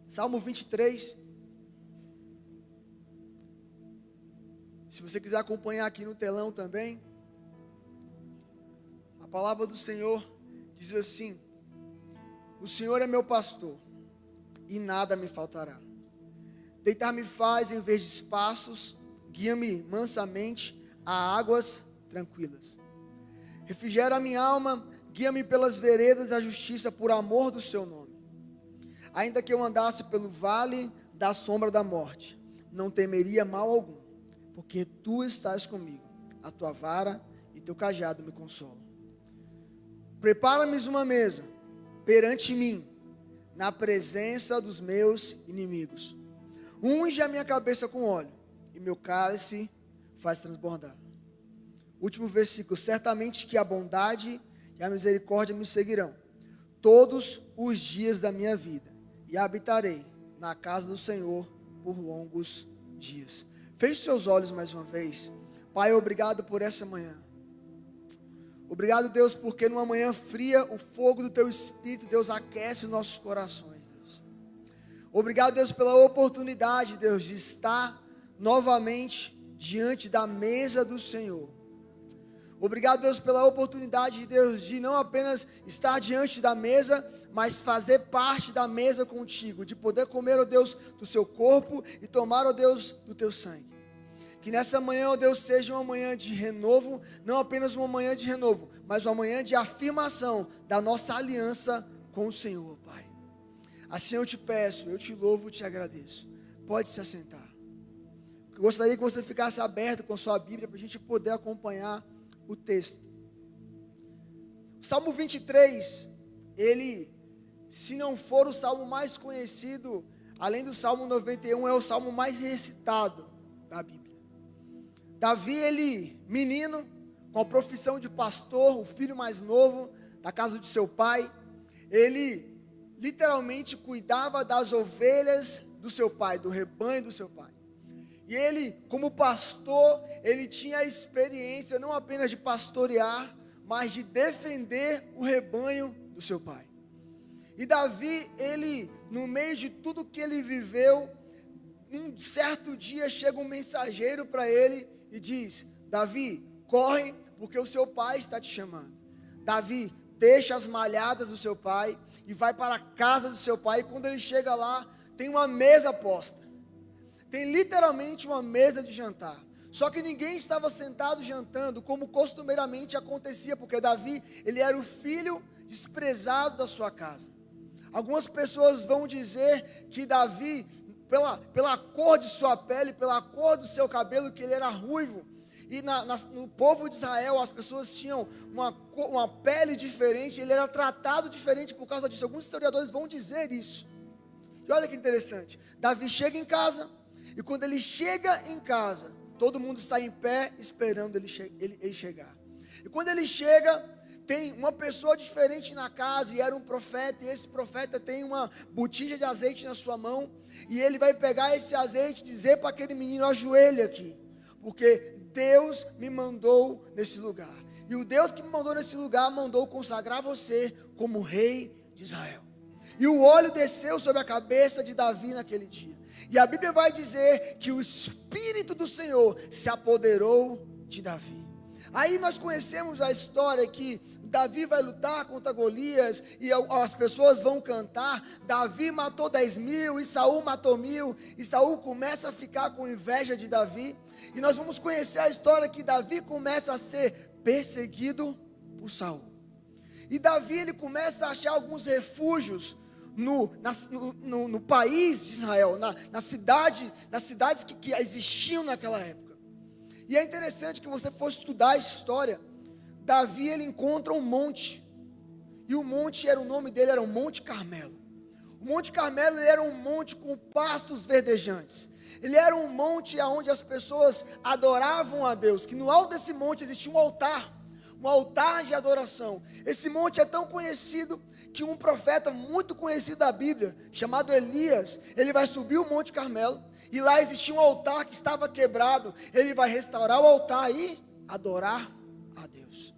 Salmo 23. Se você quiser acompanhar aqui no telão também. A palavra do Senhor diz assim: o Senhor é meu pastor, e nada me faltará. Deitar-me faz em verdes pastos, guia-me mansamente a águas tranquilas. Refrigera a minha alma, guia-me pelas veredas da justiça, por amor do seu nome. Ainda que eu andasse pelo vale da sombra da morte, não temeria mal algum, porque tu estás comigo, a tua vara e teu cajado me consolam. Prepara-me uma mesa perante mim, na presença dos meus inimigos. Unge a minha cabeça com óleo, e meu cálice faz transbordar. Último versículo: certamente que a bondade e a misericórdia me seguirão todos os dias da minha vida, e habitarei na casa do Senhor por longos dias. Feche seus olhos mais uma vez. Pai, obrigado por essa manhã. Obrigado, Deus, porque numa manhã fria, o fogo do Teu Espírito, Deus, aquece os nossos corações, Deus. Obrigado, Deus, pela oportunidade, Deus, de estar novamente diante da mesa do Senhor. Obrigado, Deus, pela oportunidade, Deus, de não apenas estar diante da mesa, mas fazer parte da mesa contigo, de poder comer, ó Deus, do seu corpo e tomar, ó Deus, do teu sangue. Que nessa manhã, ó Deus, seja uma manhã de renovo, não apenas uma manhã de renovo, mas uma manhã de afirmação da nossa aliança com o Senhor, Pai. Assim eu te peço, eu te louvo, te agradeço. Pode se assentar. Eu gostaria que você ficasse aberto com a sua Bíblia para a gente poder acompanhar o texto. O Salmo 23, ele, se não for o salmo mais conhecido, além do Salmo 91, é o salmo mais recitado da Bíblia. Davi, ele, menino, com a profissão de pastor, o filho mais novo da casa de seu pai, ele literalmente cuidava das ovelhas do seu pai, do rebanho do seu pai. E ele, como pastor, ele tinha a experiência não apenas de pastorear, mas de defender o rebanho do seu pai. E Davi, ele, no meio de tudo que ele viveu, um certo dia chega um mensageiro para ele e diz: Davi, corre, porque o seu pai está te chamando. Davi deixa as malhadas do seu pai e vai para a casa do seu pai. E quando ele chega lá, tem uma mesa posta. Tem literalmente uma mesa de jantar. Só que ninguém estava sentado jantando como costumeiramente acontecia, porque Davi, ele era o filho desprezado da sua casa. Algumas pessoas vão dizer que Davi, pela cor de sua pele, pela cor do seu cabelo, que ele era ruivo. E no povo de Israel, as pessoas tinham uma pele diferente, ele era tratado diferente por causa disso. Alguns historiadores vão dizer isso. E olha que interessante, Davi chega em casa, e quando ele chega em casa, todo mundo está em pé esperando ele chegar. E quando ele chega, tem uma pessoa diferente na casa, e era um profeta, e esse profeta tem uma botija de azeite na sua mão, e ele vai pegar esse azeite e dizer para aquele menino: ajoelha aqui, porque Deus me mandou nesse lugar, e o Deus que me mandou nesse lugar, mandou consagrar você como rei de Israel. E o óleo desceu sobre a cabeça de Davi naquele dia, e a Bíblia vai dizer que o Espírito do Senhor se apoderou de Davi. Aí nós conhecemos a história que Davi vai lutar contra Golias, e as pessoas vão cantar: Davi matou 10.000, e Saul matou 1.000, e Saul começa a ficar com inveja de Davi, e nós vamos conhecer a história que Davi começa a ser perseguido por Saul, e Davi, ele começa a achar alguns refúgios no país de Israel, nas cidades que existiam naquela época. E é interessante que você for estudar a história. Davi, ele encontra um monte, e o monte, o nome dele era o Monte Carmelo. O Monte Carmelo, ele era um monte com pastos verdejantes. Ele era um monte onde as pessoas adoravam a Deus, que no alto desse monte existia um altar de adoração. Esse monte é tão conhecido que um profeta muito conhecido da Bíblia, chamado Elias, ele vai subir o Monte Carmelo, e lá existia um altar que estava quebrado. Ele vai restaurar o altar e adorar a Deus.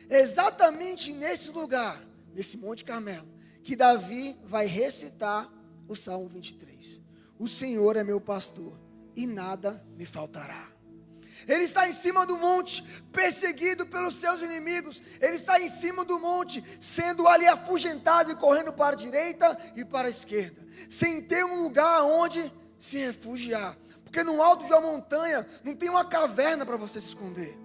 Exatamente nesse lugar, nesse Monte Carmelo, que Davi vai recitar o Salmo 23. O Senhor é meu pastor e nada me faltará. Ele está em cima do monte, perseguido pelos seus inimigos. Ele está em cima do monte, sendo ali afugentado e correndo para a direita e para a esquerda, sem ter um lugar onde se refugiar. Porque no alto de uma montanha não tem uma caverna para você se esconder.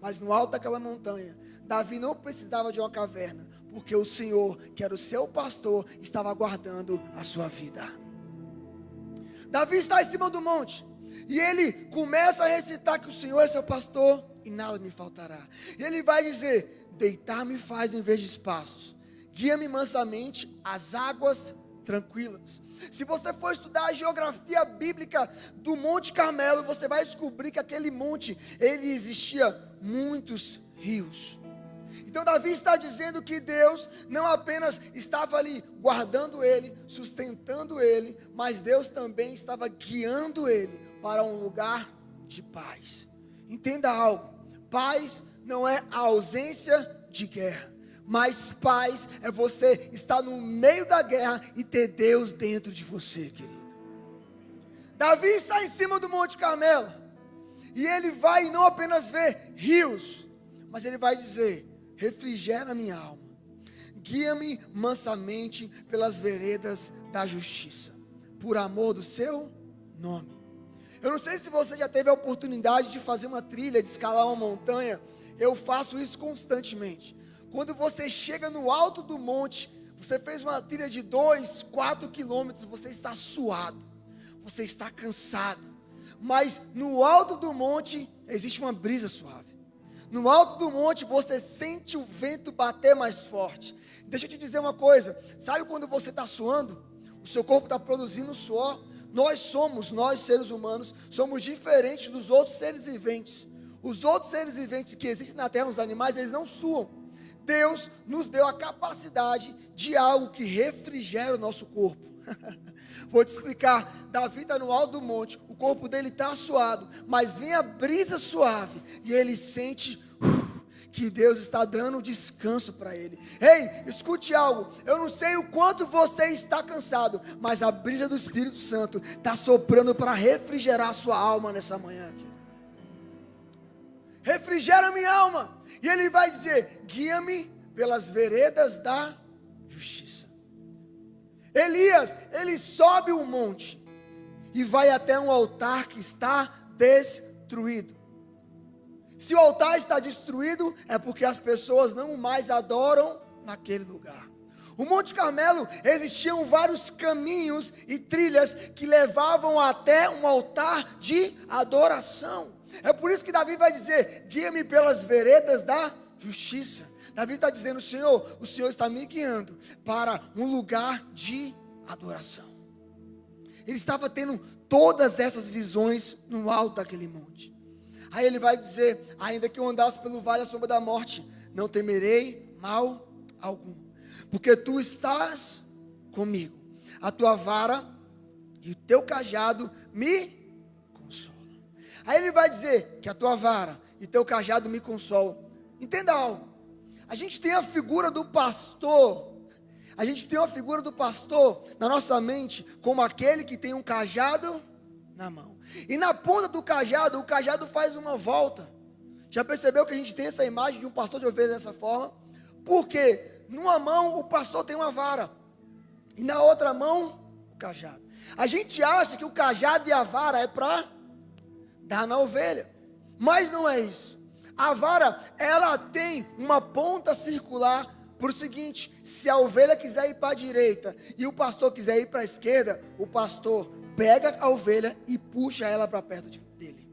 Mas no alto daquela montanha, Davi não precisava de uma caverna, porque o Senhor, que era o seu pastor, estava guardando a sua vida. Davi está em cima do monte, e ele começa a recitar que o Senhor é seu pastor, e nada me faltará. E ele vai dizer: deitar-me faz em vez de espaços, guia-me mansamente às águas tranquilas. Se você for estudar a geografia bíblica do Monte Carmelo, você vai descobrir que aquele monte, ele existia muitos rios. Então Davi está dizendo que Deus não apenas estava ali guardando ele, sustentando ele, mas Deus também estava guiando ele para um lugar de paz. Entenda algo: paz não é a ausência de guerra, mas paz é você estar no meio da guerra e ter Deus dentro de você, querido. Davi está em cima do Monte Carmelo, e ele vai não apenas ver rios, mas ele vai dizer: refrigera minha alma, guia-me mansamente pelas veredas da justiça, por amor do seu nome. Eu não sei se você já teve a oportunidade de fazer uma trilha, de escalar uma montanha. Eu faço isso constantemente. Quando você chega no alto do monte, você fez uma trilha de 2, 4 quilômetros, você está suado, você está cansado, mas no alto do monte existe uma brisa suave. No alto do monte você sente o vento bater mais forte. Deixa eu te dizer uma coisa: sabe quando você está suando? O seu corpo está produzindo suor. Nós seres humanos, somos diferentes dos outros seres viventes. Os outros seres viventes que existem na terra, os animais, eles não suam. Deus nos deu a capacidade de algo que refrigera o nosso corpo. Vou te explicar. Davi está no alto do monte, o corpo dele está suado, mas vem a brisa suave e ele sente que Deus está dando descanso para ele. Ei, escute algo: eu não sei o quanto você está cansado, mas a brisa do Espírito Santo está soprando para refrigerar a sua alma nessa manhã aqui. Refrigera minha alma. E ele vai dizer: guia-me pelas veredas da justiça. Elias, ele sobe um monte e vai até um altar que está destruído. Se o altar está destruído, é porque as pessoas não mais adoram naquele lugar. O Monte Carmelo, existiam vários caminhos e trilhas que levavam até um altar de adoração. É por isso que Davi vai dizer: guia-me pelas veredas da justiça. Davi está dizendo: Senhor, o Senhor está me guiando para um lugar de adoração. Ele estava tendo todas essas visões no alto daquele monte. Aí ele vai dizer: ainda que eu andasse pelo vale da sombra da morte, não temerei mal algum, porque tu estás comigo. A tua vara e o teu cajado me consolam. Aí ele vai dizer que a tua vara e teu cajado me consolam. Entenda algo: a gente tem a figura do pastor. A gente tem uma figura do pastor na nossa mente como aquele que tem um cajado na mão. E na ponta do cajado, o cajado faz uma volta. Já percebeu que a gente tem essa imagem de um pastor de ovelha dessa forma? Porque numa mão o pastor tem uma vara e na outra mão o cajado. A gente acha que o cajado e a vara é para dar na ovelha, mas não é isso. A vara, ela tem uma ponta circular para o seguinte: se a ovelha quiser ir para a direita e o pastor quiser ir para a esquerda, o pastor pega a ovelha e puxa ela para perto dele.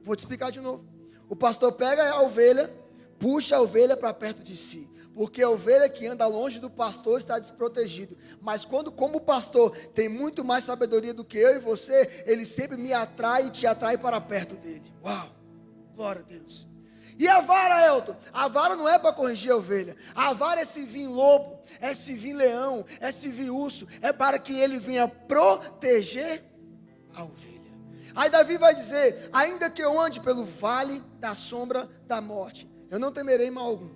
Vou te explicar de novo. O pastor pega a ovelha, puxa a ovelha para perto de si, porque a ovelha que anda longe do pastor está desprotegido. Mas como o pastor tem muito mais sabedoria do que eu e você, ele sempre me atrai e te atrai para perto dele. Uau, glória a Deus. E a vara, Elton? A vara não é para corrigir a ovelha. A vara é se vir lobo, é se vir leão, é se vir urso. É para que ele venha proteger a ovelha. Aí Davi vai dizer: ainda que eu ande pelo vale da sombra da morte, eu não temerei mal algum,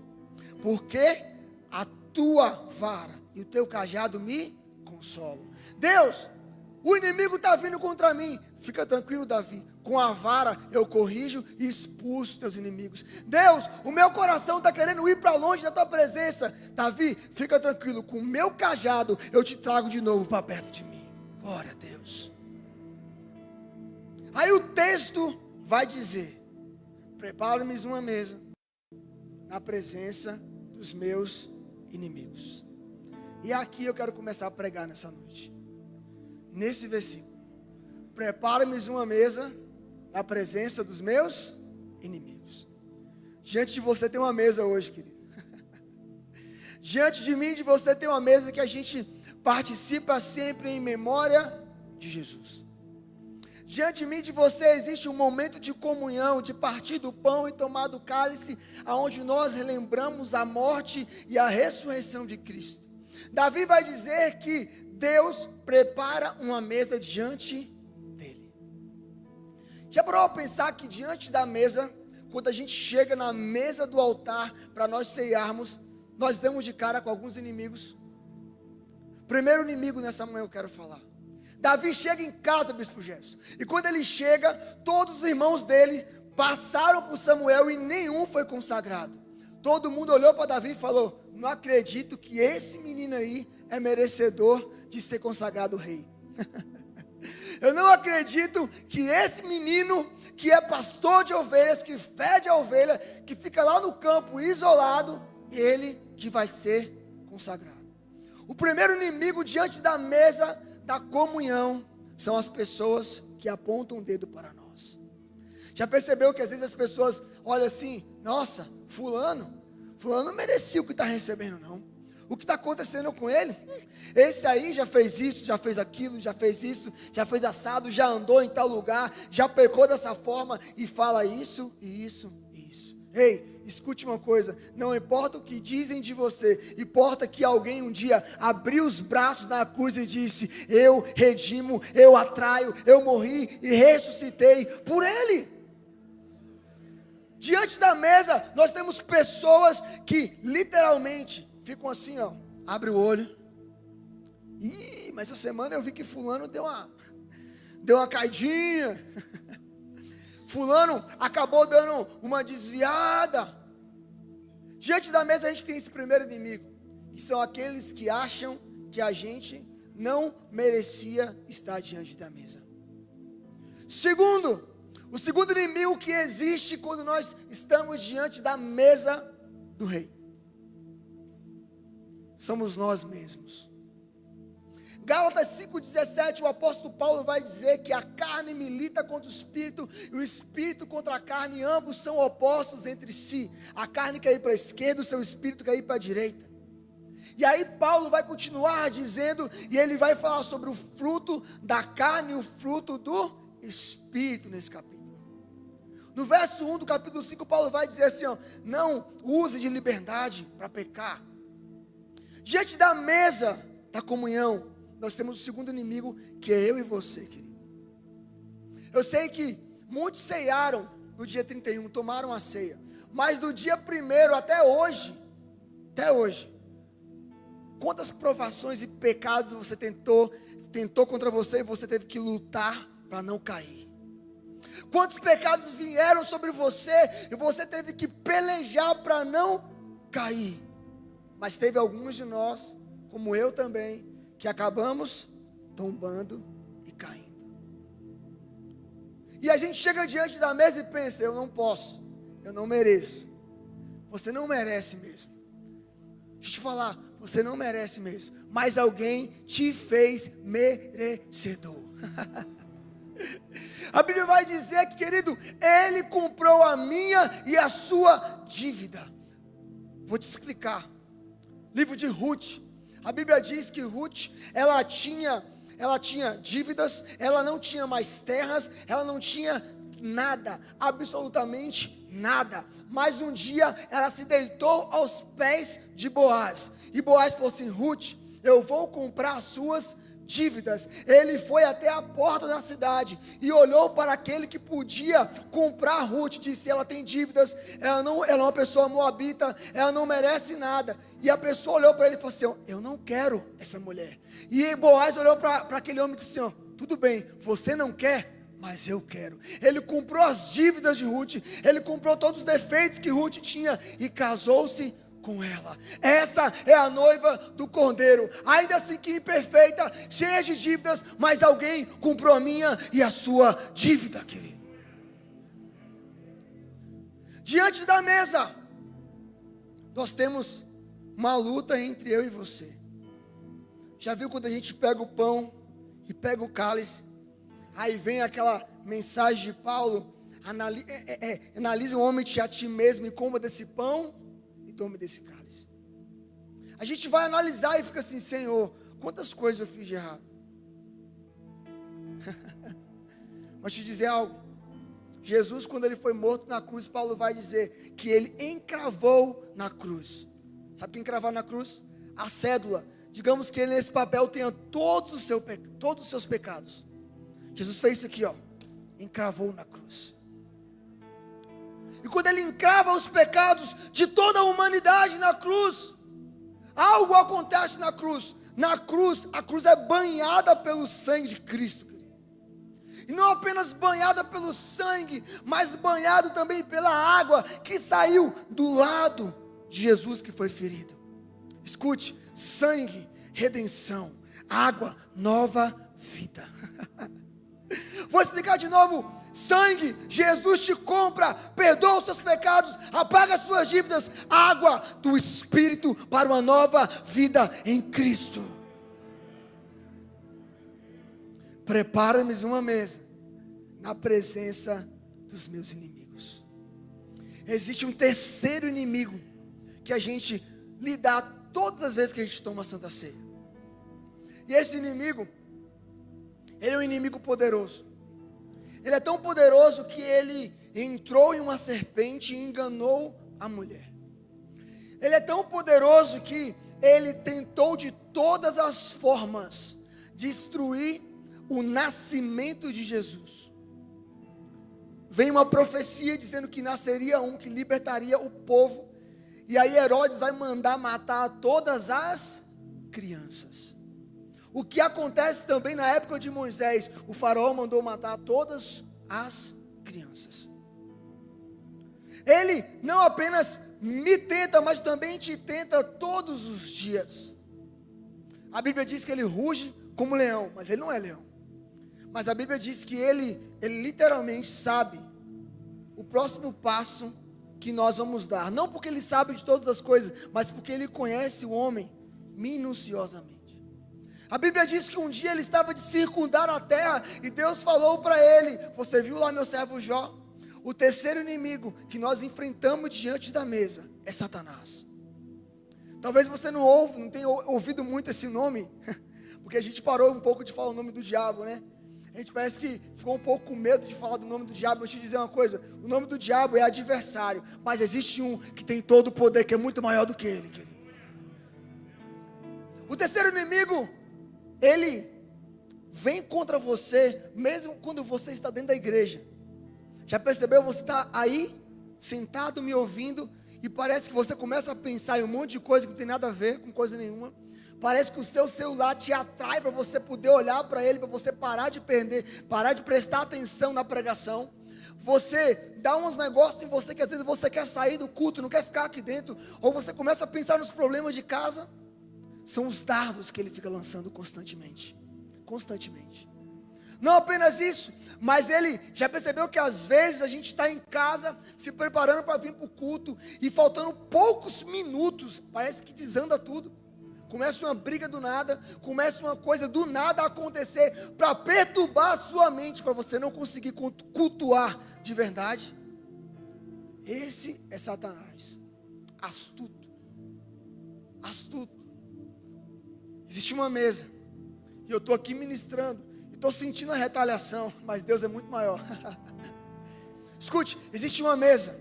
porque a tua vara e o teu cajado me consolam. consolo. Deus, o inimigo está vindo contra mim. Fica tranquilo, Davi. Com a vara eu corrijo e expulso teus inimigos. Deus, o meu coração está querendo ir para longe da tua presença. Davi, fica tranquilo. Com o meu cajado eu te trago de novo para perto de mim. Glória a Deus. Aí o texto vai dizer: prepara-me uma mesa na presença dos meus inimigos. E aqui eu quero começar a pregar nessa noite. Nesse versículo: prepara-me uma mesa na presença dos meus inimigos. Diante de você tem uma mesa hoje, querido. Diante de mim e de você tem uma mesa que a gente participa sempre em memória de Jesus. Diante de mim e de você existe um momento de comunhão, de partir do pão e tomar do cálice, aonde nós relembramos a morte e a ressurreição de Cristo. Davi vai dizer que Deus prepara uma mesa diante dele. Já parou para pensar que diante da mesa, quando a gente chega na mesa do altar para nós ceiarmos, nós damos de cara com alguns inimigos? Primeiro inimigo nessa manhã eu quero falar. Davi chega em casa, bispo Gerson, e quando ele chega, todos os irmãos dele passaram por Samuel e nenhum foi consagrado. Todo mundo olhou para Davi e falou: não acredito que esse menino aí é merecedor de ser consagrado rei. Eu não acredito que esse menino, que é pastor de ovelhas, que fede a ovelha, que fica lá no campo isolado, ele que vai ser consagrado. O primeiro inimigo diante da mesa da comunhão são as pessoas que apontam o dedo para nós. Já percebeu que às vezes as pessoas olham assim: nossa, fulano não merecia o que está recebendo não. O que está acontecendo com ele? Esse aí já fez isso, já fez aquilo, já fez isso, já fez assado, já andou em tal lugar, já pecou dessa forma e fala isso e isso e isso. Ei, escute uma coisa: não importa o que dizem de você, importa que alguém um dia abriu os braços na cruz e disse: eu redimo, eu atraio, eu morri e ressuscitei por ele. Diante da mesa nós temos pessoas que literalmente ficam assim, ó, abre o olho. Ih, mas essa semana eu vi que fulano deu uma caidinha. Fulano acabou dando uma desviada. Diante da mesa a gente tem esse primeiro inimigo, que são aqueles que acham que a gente não merecia estar diante da mesa. O segundo inimigo que existe quando nós estamos diante da mesa do rei, somos nós mesmos. Gálatas 5,17, o apóstolo Paulo vai dizer que a carne milita contra o espírito e o espírito contra a carne, ambos são opostos entre si. A carne quer ir para a esquerda, o seu espírito quer ir para a direita. E aí Paulo vai continuar dizendo, e ele vai falar sobre o fruto da carne e o fruto do espírito nesse capítulo. No verso 1 do capítulo 5, Paulo vai dizer assim, ó: não use de liberdade para pecar. Diante da mesa da comunhão, nós temos o segundo inimigo, que é eu e você, querido. Eu sei que muitos ceiaram no dia 31, tomaram a ceia, mas do dia 1º até hoje, quantas provações e pecados você tentou contra você e você teve que lutar para não cair? Quantos pecados vieram sobre você e você teve que pelejar para não cair? Mas teve alguns de nós, como eu também, que acabamos tombando e caindo. E a gente chega diante da mesa e pensa: eu não posso, eu não mereço. Você não merece mesmo. Deixa eu te falar, você não merece mesmo. Mas alguém te fez merecedor. A Bíblia vai dizer que, querido, Ele comprou a minha e a sua dívida. Vou te explicar. Livro de Ruth. A Bíblia diz que Ruth, ela tinha dívidas, ela não tinha mais terras, ela não tinha nada, absolutamente nada. Mas um dia ela se deitou aos pés de Boaz. E Boaz falou assim: Ruth, eu vou comprar as suas dívidas, ele foi até a porta da cidade e olhou para aquele que podia comprar Ruth, disse: ela tem dívidas, ela é uma pessoa moabita, ela não merece nada. E a pessoa olhou para ele e falou assim: eu não quero essa mulher. E Boaz olhou para aquele homem e disse assim: tudo bem, você não quer, mas eu quero. Ele comprou as dívidas de Ruth, ele comprou todos os defeitos que Ruth tinha e casou-se com ela. Essa é a noiva do Cordeiro, ainda assim que imperfeita, cheia de dívidas, mas alguém comprou a minha e a sua dívida, querido. Diante da mesa, nós temos uma luta entre eu e você. Já viu quando a gente pega o pão e pega o cálice, aí vem aquela mensagem de Paulo: analise o homem a ti mesmo e coma desse pão e tome desse cálice. A gente vai analisar e fica assim: Senhor, quantas coisas eu fiz de errado? Vou te dizer algo. Jesus, quando ele foi morto na cruz, Paulo vai dizer que ele encravou na cruz. Sabe quem encravar na cruz? A cédula. Digamos que ele nesse papel tenha todos os seus pecados. Jesus fez isso aqui, encravou na cruz. E quando ele encrava os pecados de toda a humanidade na cruz, algo acontece na cruz. Na cruz, a cruz é banhada pelo sangue de Cristo, querido. E não apenas banhada pelo sangue, mas banhado também pela água que saiu do lado de Jesus que foi ferido. Escute: sangue, redenção, água, nova vida. Vou explicar de novo: sangue, Jesus te compra, perdoa os seus pecados, apaga as suas dívidas, água do Espírito para uma nova vida em Cristo. Prepara-me uma mesa na presença dos meus inimigos. Existe um terceiro inimigo que a gente lida todas as vezes que a gente toma a Santa Ceia. E esse inimigo, ele é um inimigo poderoso. Ele é tão poderoso que ele entrou em uma serpente e enganou a mulher. Ele é tão poderoso que ele tentou de todas as formas destruir o nascimento de Jesus. Vem uma profecia dizendo que nasceria um que libertaria o povo. E aí Herodes vai mandar matar todas as crianças. O que acontece também na época de Moisés, o faraó mandou matar todas as crianças. Ele não apenas me tenta, mas também te tenta todos os dias. A Bíblia diz que ele ruge como leão, mas ele não é leão. Mas a Bíblia diz que ele literalmente sabe o próximo passo que nós vamos dar. Não porque ele sabe de todas as coisas, mas porque ele conhece o homem minuciosamente. A Bíblia diz que um dia ele estava de circundar a terra e Deus falou para ele: você viu lá meu servo Jó? O terceiro inimigo que nós enfrentamos diante da mesa é Satanás. Talvez você não tenha ouvido muito esse nome, porque a gente parou um pouco de falar o nome do diabo, né? A gente parece que ficou um pouco com medo de falar do nome do diabo. Vou te dizer uma coisa: o nome do diabo é adversário, mas existe um que tem todo o poder, que é muito maior do que ele, querido. O terceiro inimigo, ele vem contra você, mesmo quando você está dentro da igreja. Já percebeu? Você está aí, sentado, me ouvindo, e parece que você começa a pensar em um monte de coisa que não tem nada a ver com coisa nenhuma. Parece que o seu celular te atrai para você poder olhar para ele, para você parar de prestar atenção na pregação. Você dá uns negócios em você que às vezes você quer sair do culto, não quer ficar aqui dentro, ou você começa a pensar nos problemas de casa. São os dardos que ele fica lançando constantemente. Não apenas isso, mas ele já percebeu que às vezes a gente está em casa, se preparando para vir para o culto, e faltando poucos minutos, parece que desanda tudo. Começa uma briga do nada, começa uma coisa do nada a acontecer, para perturbar a sua mente, para você não conseguir cultuar de verdade. Esse é Satanás, astuto. Existe uma mesa, e eu estou aqui ministrando, e estou sentindo a retaliação, mas Deus é muito maior. Escute, existe uma mesa,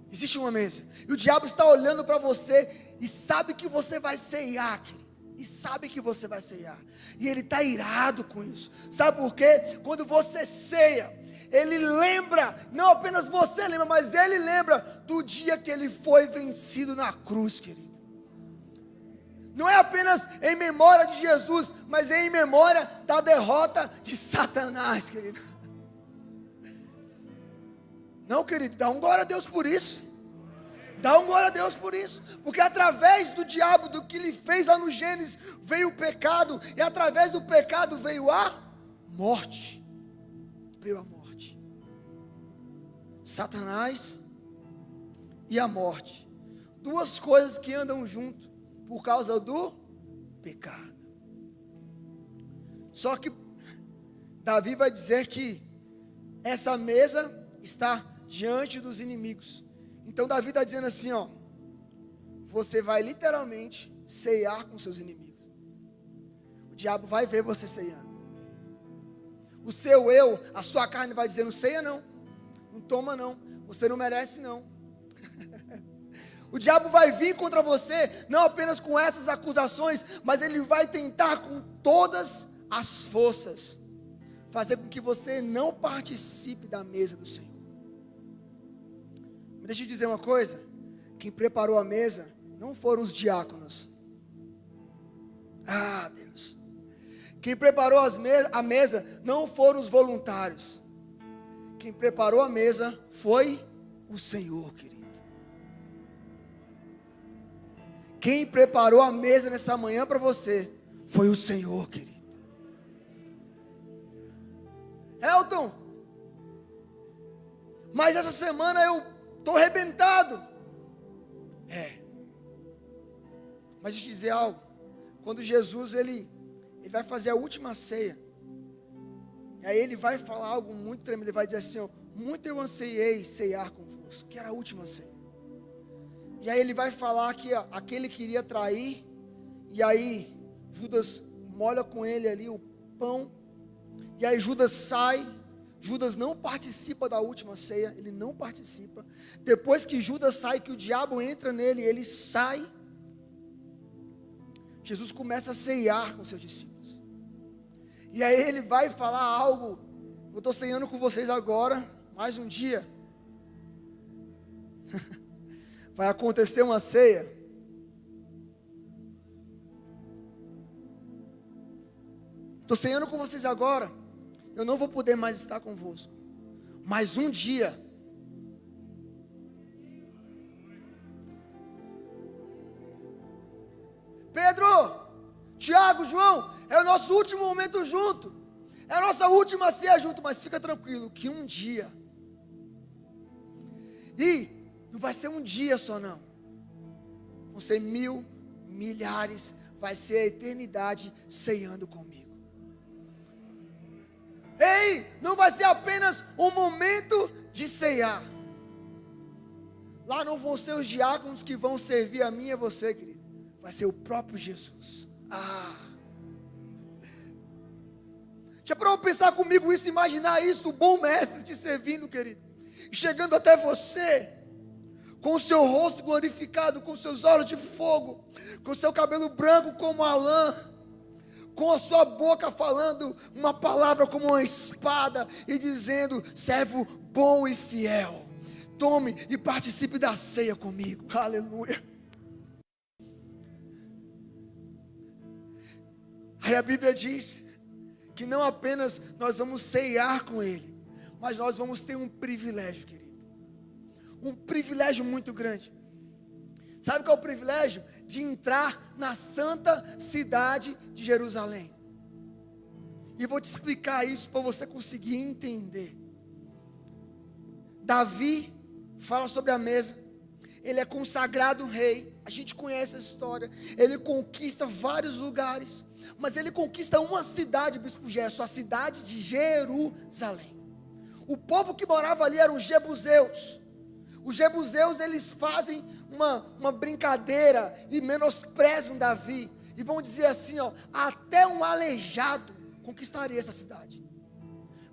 e o diabo está olhando para você, e sabe que você vai ceiar, querido. e sabe que você vai ceiar. E ele está irado com isso. Sabe por quê? Quando você ceia, ele lembra, não apenas você lembra, mas ele lembra do dia que ele foi vencido na cruz, querido. Não é apenas em memória de Jesus, mas em memória da derrota de Satanás, querido. Não, querido, dá um glória a Deus por isso. Dá um glória a Deus por isso. Porque através do diabo, do que ele fez lá no Gênesis, veio o pecado. E através do pecado veio a morte. Veio a morte. Satanás e a morte. Duas coisas que andam junto por causa do pecado. Só que Davi vai dizer que essa mesa está diante dos inimigos. Então Davi está dizendo assim, ó, você vai literalmente ceiar com seus inimigos. O diabo vai ver você ceiando. O seu eu, a sua carne vai dizer, não ceia não, não toma não, você não merece não. O diabo vai vir contra você, não apenas com essas acusações, mas ele vai tentar com todas as forças fazer com que você não participe da mesa do Senhor. Mas deixa eu dizer uma coisa, quem preparou a mesa não foram os diáconos. Ah, Deus. Quem preparou a mesa não foram os voluntários. Quem preparou a mesa foi o Senhor, querido. Quem preparou a mesa nessa manhã para você foi o Senhor, querido. Elton, mas essa semana eu estou arrebentado. Mas deixa eu te dizer algo. Quando Jesus ele vai fazer a última ceia, e aí ele vai falar algo muito tremendo. Ele vai dizer assim, ó, muito eu anseiei ceiar convosco, que era a última ceia. E aí ele vai falar que aquele queria trair, e aí Judas molha com ele ali o pão, e aí Judas sai. Judas não participa da última ceia, ele não participa. Depois que Judas sai, que o diabo entra nele, ele sai. Jesus começa a ceiar com seus discípulos. E aí ele vai falar algo, eu estou ceiando com vocês agora, mais um dia. Vai acontecer uma ceia. Estou ceiando com vocês agora. Eu não vou poder mais estar convosco. Mas um dia. Pedro, Tiago, João, é o nosso último momento junto. É a nossa última ceia junto. Mas fica tranquilo que um dia. E não vai ser um dia só não. Vão ser 1000, milhares. Vai ser a eternidade ceando comigo. Ei, não vai ser apenas um momento de ceiar. Lá não vão ser os diáconos que vão servir a mim e a você, querido. Vai ser o próprio Jesus. Já para pensar comigo isso, imaginar isso, o bom mestre te servindo, querido. Chegando até você, com o seu rosto glorificado, com seus olhos de fogo, com o seu cabelo branco como a lã, com a sua boca falando uma palavra como uma espada e dizendo, servo bom e fiel, tome e participe da ceia comigo. Aleluia. Aí a Bíblia diz que não apenas nós vamos ceiar com Ele, mas nós vamos ter um privilégio, querido. Um privilégio muito grande. Sabe qual é o privilégio? De entrar na santa cidade de Jerusalém. E vou te explicar isso para você conseguir entender. Davi fala sobre a mesa. Ele é consagrado rei. A gente conhece a história. Ele conquista vários lugares. Mas ele conquista uma cidade, Bispo Gerson, a cidade de Jerusalém. O povo que morava ali eram os jebuseus. Os jebuseus, eles fazem uma brincadeira e menosprezam Davi. E vão dizer assim, ó, até um aleijado conquistaria essa cidade.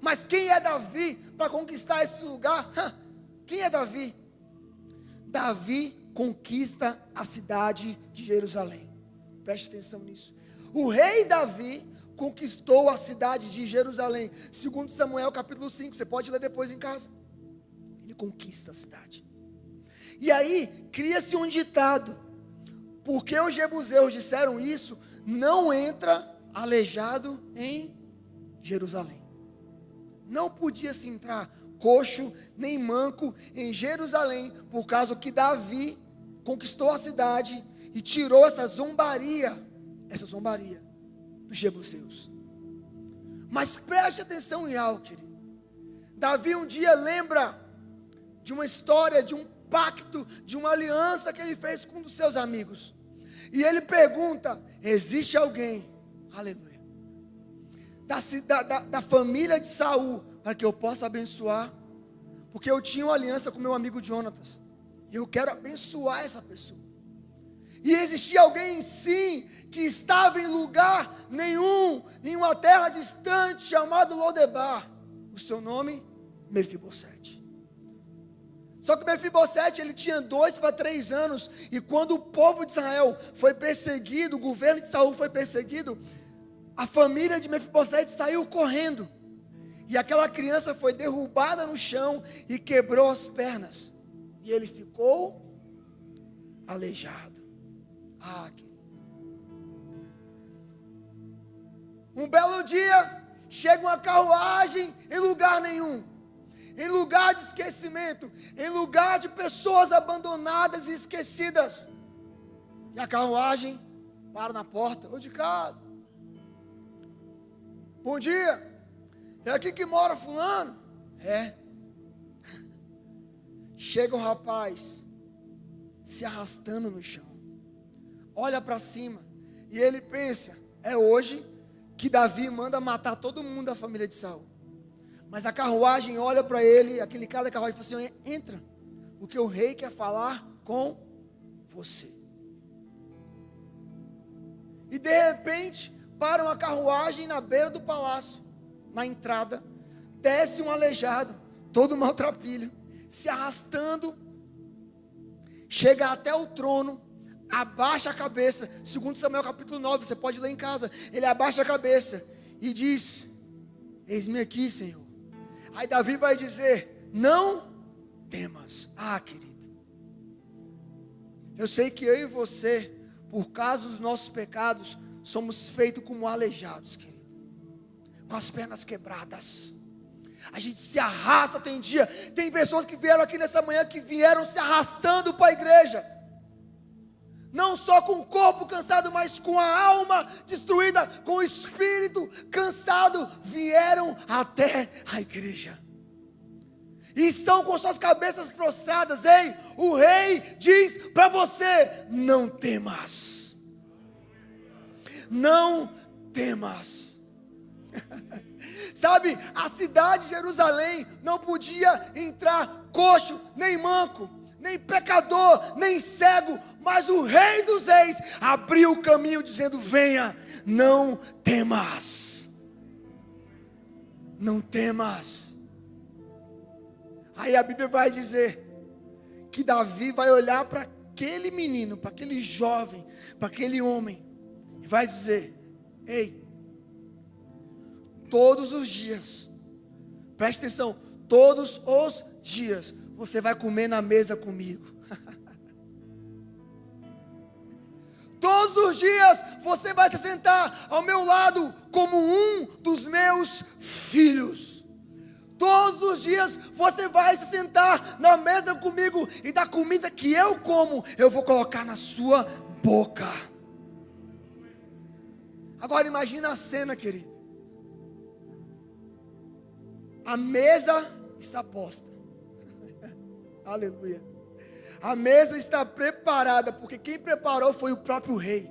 Mas quem é Davi para conquistar esse lugar? Quem é Davi? Davi conquista a cidade de Jerusalém. Preste atenção nisso. O rei Davi conquistou a cidade de Jerusalém. Segundo Samuel capítulo 5, você pode ler depois em casa. Ele conquista a cidade. E aí, cria-se um ditado. Porque os jebuseus disseram isso, não entra aleijado em Jerusalém. Não podia se entrar coxo nem manco em Jerusalém, por causa que Davi conquistou a cidade e tirou essa zombaria dos jebuseus. Mas preste atenção em algo, querido. Davi um dia lembra de uma história, de um pacto, de uma aliança que ele fez com um dos seus amigos. E ele pergunta: existe alguém, aleluia, da família de Saul, para que eu possa abençoar? Porque eu tinha uma aliança com meu amigo Jonatas, e eu quero abençoar essa pessoa. E existia alguém sim, que estava em lugar nenhum, em uma terra distante, chamado Lodebar. O seu nome, Mefibosete. Só que Mefibosete, ele tinha 2 para 3 anos, e quando o povo de Israel foi perseguido, o governo de Saul foi perseguido, a família de Mefibosete saiu correndo, e aquela criança foi derrubada no chão e quebrou as pernas, e ele ficou aleijado. Querido. Um belo dia, chega uma carruagem em lugar nenhum, em lugar de esquecimento, em lugar de pessoas abandonadas e esquecidas. E a carruagem para na porta, ou de casa. Bom dia, é aqui que mora fulano? É. Chega o rapaz, se arrastando no chão, olha para cima, e ele pensa: é hoje que Davi manda matar todo mundo da família de Saul. Mas a carruagem olha para ele, aquele cara da carruagem fala assim: entra, porque o rei quer falar com você. E de repente, para uma carruagem na beira do palácio, na entrada, desce um aleijado, todo maltrapilho, se arrastando, chega até o trono, abaixa a cabeça. Segundo Samuel capítulo 9, você pode ler em casa. Ele abaixa a cabeça e diz: eis-me aqui, Senhor. Aí Davi vai dizer: não temas. Querido, eu sei que eu e você, por causa dos nossos pecados, somos feitos como aleijados, querido, com as pernas quebradas. A gente se arrasta. Tem pessoas que vieram aqui nessa manhã, que vieram se arrastando para a igreja, não só com o corpo cansado, mas com a alma destruída, com o espírito cansado, vieram até a igreja, e estão com suas cabeças prostradas. Ei, o rei diz para você: não temas, não temas. Sabe, a cidade de Jerusalém não podia entrar coxo, nem manco, nem pecador, nem cego, mas o rei dos reis abriu o caminho dizendo: venha, não temas, não temas. Aí a Bíblia vai dizer que Davi vai olhar para aquele menino, para aquele jovem, para aquele homem, e vai dizer: ei, todos os dias, preste atenção, todos os dias, você vai comer na mesa comigo. Todos os dias você vai se sentar ao meu lado como um dos meus filhos. Todos os dias você vai se sentar na mesa comigo, e da comida que eu como, eu vou colocar na sua boca. Agora imagina a cena, querido. A mesa está posta. Aleluia. A mesa está preparada, porque quem preparou foi o próprio rei.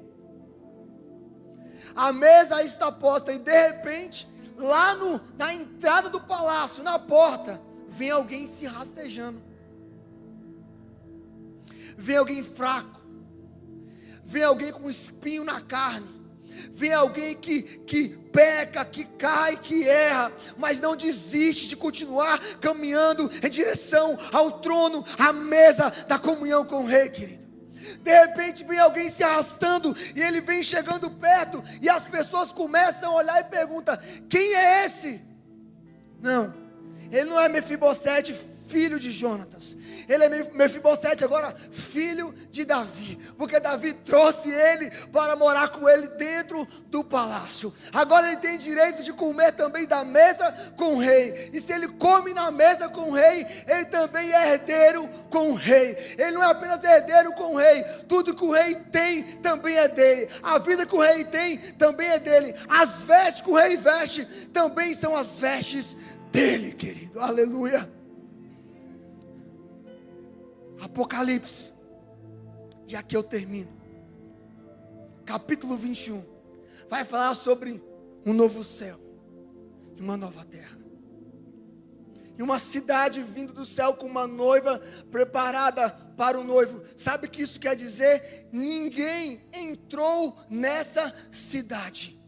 A mesa está posta, e de repente, lá na entrada do palácio, na porta, vem alguém se rastejando. Vem alguém fraco. Vem alguém com um espinho na carne. Vem alguém que peca, que cai, que erra, mas não desiste de continuar caminhando em direção ao trono, à mesa da comunhão com o rei, querido. De repente vem alguém se arrastando e ele vem chegando perto e as pessoas começam a olhar e perguntam: quem é esse? Não, ele não é Mefibosete, filho de Jonatas. Ele é Mefibosete agora, filho de Davi, porque Davi trouxe ele para morar com ele dentro do palácio. Agora ele tem direito de comer também da mesa com o rei, e se ele come na mesa com o rei, ele também é herdeiro com o rei. Ele não é apenas herdeiro com o rei, tudo que o rei tem também é dele, a vida que o rei tem também é dele, as vestes que o rei veste também são as vestes dele, querido. Aleluia. Apocalipse, e aqui eu termino, capítulo 21, vai falar sobre um novo céu e uma nova terra, e uma cidade vindo do céu com uma noiva preparada para o noivo. Sabe o que isso quer dizer? Ninguém entrou nessa cidade,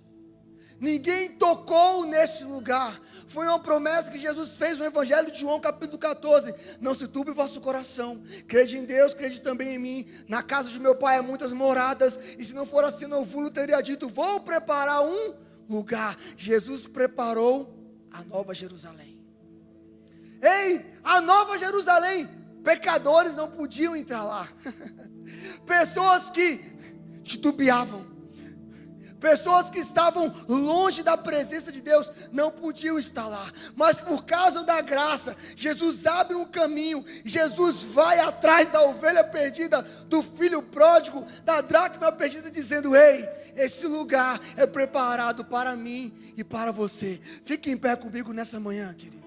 ninguém tocou nesse lugar. Foi uma promessa que Jesus fez no Evangelho de João, capítulo 14. Não se turbe o vosso coração, crede em Deus, crede também em mim. Na casa de meu pai há muitas moradas, e se não for assim, eu vos teria dito: vou preparar um lugar. Jesus preparou a nova Jerusalém. Ei, a nova Jerusalém, pecadores não podiam entrar lá. Pessoas que titubeavam, pessoas que estavam longe da presença de Deus não podiam estar lá, mas por causa da graça, Jesus abre um caminho, Jesus vai atrás da ovelha perdida, do filho pródigo, da dracma perdida, dizendo: ei, esse lugar é preparado para mim e para você. Fique em pé comigo nessa manhã, querido.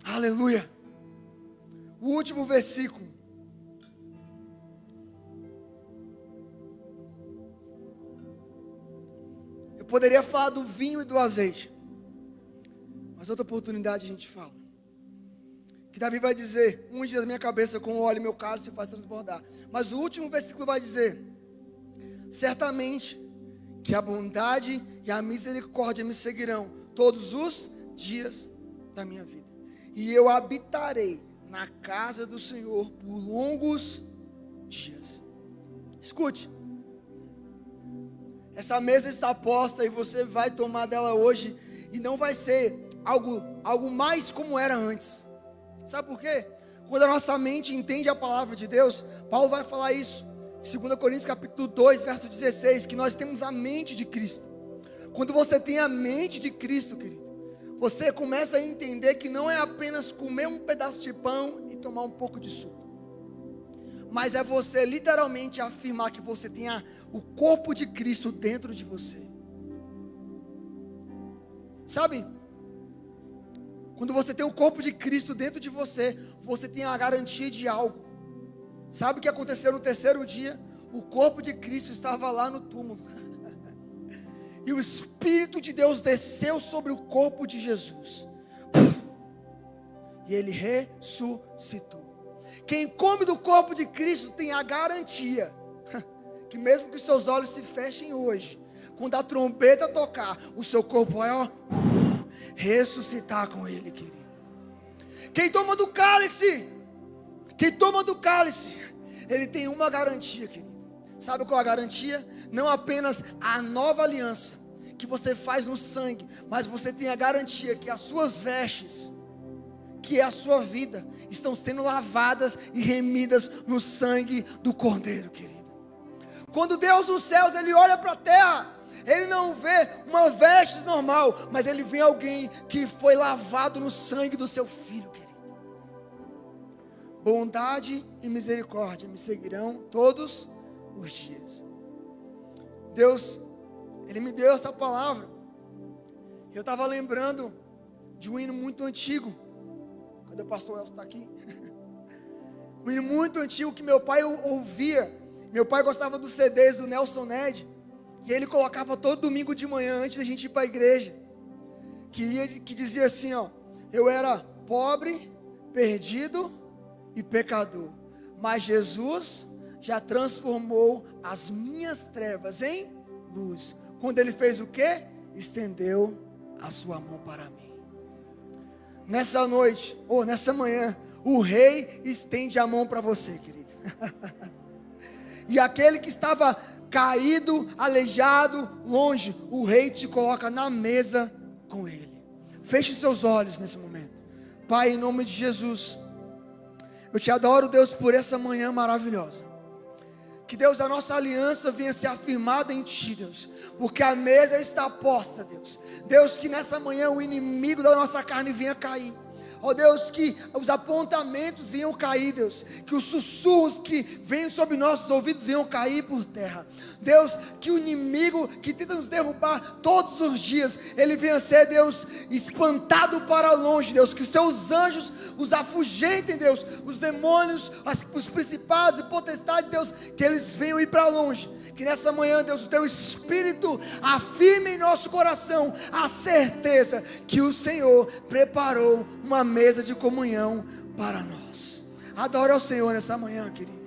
Aleluia. O último versículo. Poderia falar do vinho e do azeite, mas outra oportunidade a gente fala. Que Davi vai dizer: unge a minha cabeça com óleo, meu cálice se faz transbordar. Mas o último versículo vai dizer: certamente que a bondade e a misericórdia me seguirão todos os dias da minha vida, e eu habitarei na casa do Senhor por longos dias. Escute, essa mesa está posta e você vai tomar dela hoje, e não vai ser algo mais como era antes. Sabe por quê? Quando a nossa mente entende a palavra de Deus, Paulo vai falar isso em 2 Coríntios capítulo 2, verso 16, que nós temos a mente de Cristo. Quando você tem a mente de Cristo, querido, você começa a entender que não é apenas comer um pedaço de pão e tomar um pouco de suco, mas é você literalmente afirmar que você tem o corpo de Cristo dentro de você. Sabe? Quando você tem o corpo de Cristo dentro de você, você tem a garantia de algo. Sabe o que aconteceu no terceiro dia? O corpo de Cristo estava lá no túmulo. E o Espírito de Deus desceu sobre o corpo de Jesus. E ele ressuscitou. Quem come do corpo de Cristo tem a garantia que mesmo que seus olhos se fechem hoje, quando a trombeta tocar, o seu corpo vai ressuscitar com ele, querido. Quem toma do cálice, ele tem uma garantia, querido. Sabe qual é a garantia? Não apenas a nova aliança que você faz no sangue, mas você tem a garantia que as suas vestes, que é a sua vida, estão sendo lavadas e remidas no sangue do Cordeiro, querido. Quando Deus dos céus, ele olha para a terra, ele não vê uma veste normal, mas ele vê alguém que foi lavado no sangue do seu filho, querido. Bondade e misericórdia me seguirão todos os dias. Deus, ele me deu essa palavra. Eu estava lembrando de um hino muito antigo. Cadê o pastor Elcio? Está aqui. Um hino muito antigo que meu pai ouvia. Meu pai gostava dos CDs do Nelson Ned. E ele colocava todo domingo de manhã, antes da gente ir para a igreja. Que dizia assim, ó: eu era pobre, perdido e pecador, mas Jesus já transformou as minhas trevas em luz. Quando ele fez o quê? Estendeu a sua mão para mim. Nessa noite, ou nessa manhã, o rei estende a mão para você, querido. E aquele que estava caído, aleijado, longe, o rei te coloca na mesa com ele. Feche seus olhos nesse momento. Pai, em nome de Jesus, eu te adoro, Deus, por essa manhã maravilhosa. Que, Deus, a nossa aliança venha ser afirmada em Ti, Deus, porque a mesa está posta, Deus. Deus, que nessa manhã o inimigo da nossa carne venha cair. Ó Deus, que os apontamentos venham cair, Deus, que os sussurros que vêm sobre nossos ouvidos venham cair por terra. Deus, que o inimigo que tenta nos derrubar todos os dias, ele venha ser, Deus, espantado para longe, Deus, que os seus anjos os afugentem, Deus, os demônios, os principados e potestades, Deus, que eles venham ir para longe. Que nessa manhã, Deus, o Teu Espírito afirme em nosso coração a certeza que o Senhor preparou uma mesa de comunhão para nós. Adore ao Senhor nessa manhã, querido.